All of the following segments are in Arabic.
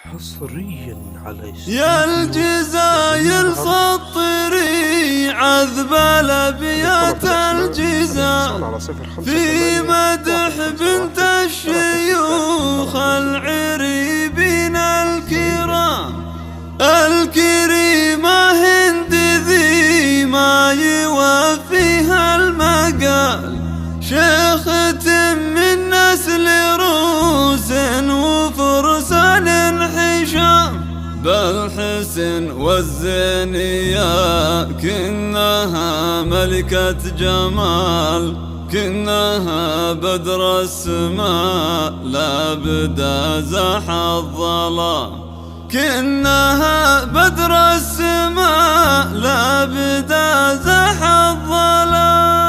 حصريا على يا الجزاير خطري عذب الابيات الجزا في مدح بنت الشيوخ العريبين الكريمة هند ذي ما يوفيها المقال، شيخة من نسل روس وفرسان حشام بالحسن والزينية، كنها ملكة جمال، كنها بدر السماء لا بدا زاح الظلام، كنها بدر السماء لا بدا زاح الظلام.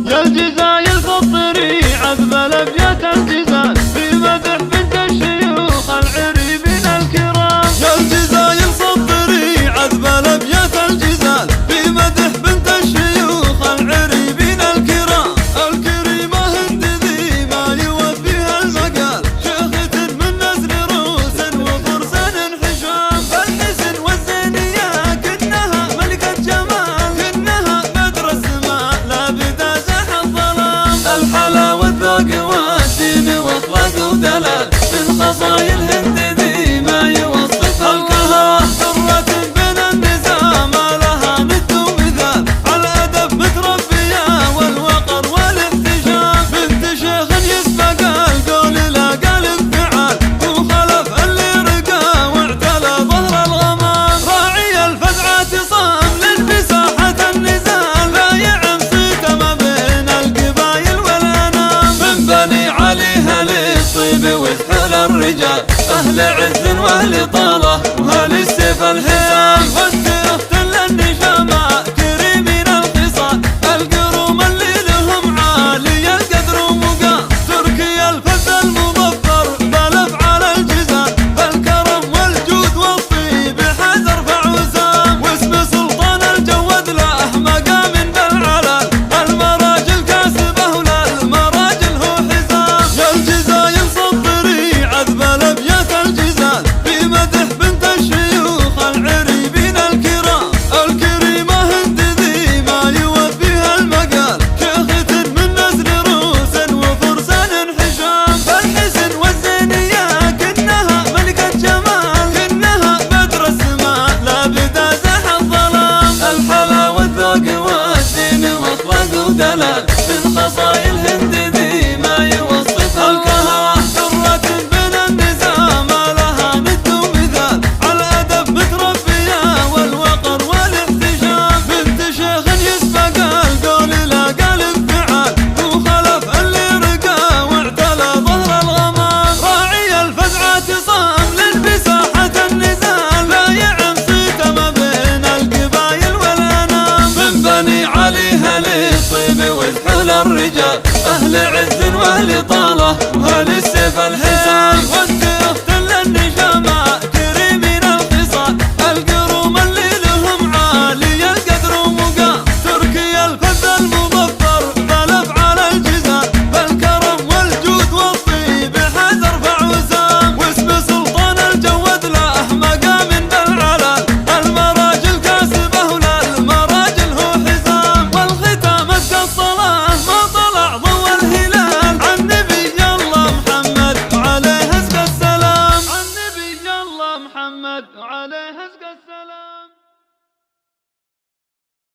يا الجزاير الخطري عذب الابيات الجزال في مدح بنت الشيوخ العريبين الكرام. يا الجزاير الخطري عذب الابيات الجزال في مدح بنت الشيوخ العريبين الكرام، الكريمة هند ذي ما يوفيها المقال، شيخة من نسل روس وفرسان حشام بالحسن والزينية، كنها ملكة جمال، كنها بدر السماء لا بدا زاح الظلام. الحلا والذوق والدين واخلاق ودلال من خصايل هند ذي ما يوصفها الكهال، ذرة بين النزاع ما لها ند ومثال، على الادب متربيه والوقر والاحتشام، بنت شيخ يسبق القول لا قال افتعال، وخلف اللي رقى واعتلى ظهر الغمام، راعي الفزعة صام للبساحة النزال، لا يعن صيته ما بين القبايل والانام، من بني عليها للطيب وسحول الرجال، اهل عز واهل طاله واهل السيف الحسام، والسيف للنشامة كريمين الخصال، القروم اللي لهم عالي القدر ومقام، تركي الفز المظفر بالافعال الجزال، بالكرم والجود والطيب حزر فعوسام، واسم سلطان الجود له مقام بالعلال، المراجل كاسبه وللمراجل هو حزام. يا الجزاير صدري عذب الابيات الجزال في مدح بنت الشيوخ العريبين الكرام، الكريمة هند ذي ما يوفيها المقال، شيخة من نسل روس وفرسان حشام بالحسن والزينية، كنها ملكة جمال، كنها بدر السماء لا بدا زاح الظلام. الحلا والذوق والدين واخلاق ودلال من خصايل هند ذي ما يوصفها الكهال، ذرة بين النزاع ما لها ند ومثال، على الادب متربيه والوقر والاحتشام، بنت شيخ يسبق القول لا قال افتعال، وخلف اللي رقى واعتلى ظهر الغمام، راعي الفزعة صام للبساحة النزال، لا يعن صيته ما بين القبايل والانام، من بني عليها للطيب وسحول الرجال، اهل عز واهل طاله واهل السيف الحسام، والسيف للنشامة كريمين الخصال، القروم اللي لهم عالي القدر ومقام، تركي الفز المظفر بالافعال الجزال، بالكرم والجود والطيب حزر فعوسام، واسم سلطان الجود له مقام بالعلال، المراجل كاسبه وللمراجل هو حزام، والختام ازكى الصلاة ما طلع ضوء الهلال، عن نبي الله محمد وعليه ازكى السلام، عن نبي الله محمد وعليه ازكى السلام.